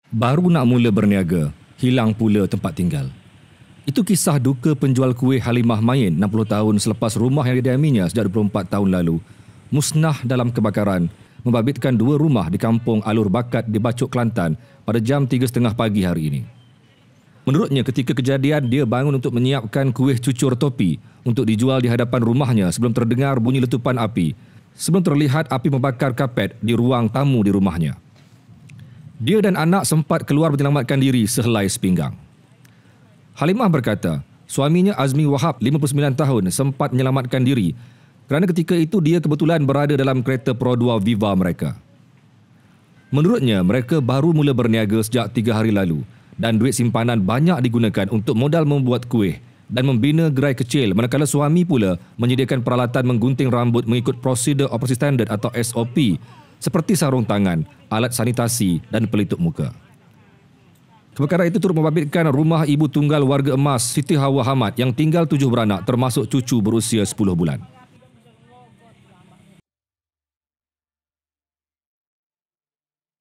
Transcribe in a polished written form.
Baru nak mula berniaga, hilang pula tempat tinggal. Itu kisah duka penjual kuih Halimah Mayin 60 tahun selepas rumah yang didiaminya sejak 24 tahun lalu musnah dalam kebakaran, membabitkan 2 rumah di kampung Alur Bakat di Bacok, Kelantan pada jam 3.30 pagi hari ini. Menurutnya, ketika kejadian, dia bangun untuk menyiapkan kuih cucur topi untuk dijual di hadapan rumahnya sebelum terdengar bunyi letupan api, sebelum terlihat api membakar kapet di ruang tamu di rumahnya. Dia dan anak sempat keluar menyelamatkan diri sehelai sepinggang. Halimah berkata, suaminya Azmi Wahab, 59 tahun, sempat menyelamatkan diri kerana ketika itu dia kebetulan berada dalam kereta Pro 2 Viva mereka. Menurutnya, mereka baru mula berniaga sejak 3 hari lalu dan duit simpanan banyak digunakan untuk modal membuat kuih dan membina gerai kecil, manakala suami pula menyediakan peralatan menggunting rambut mengikut prosedur operasi standard atau SOP seperti sarung tangan, alat sanitasi dan pelitup muka. Kebakaran itu turut membabitkan rumah ibu tunggal warga emas Siti Hawa Hamad yang tinggal 7 beranak termasuk cucu berusia 10 bulan.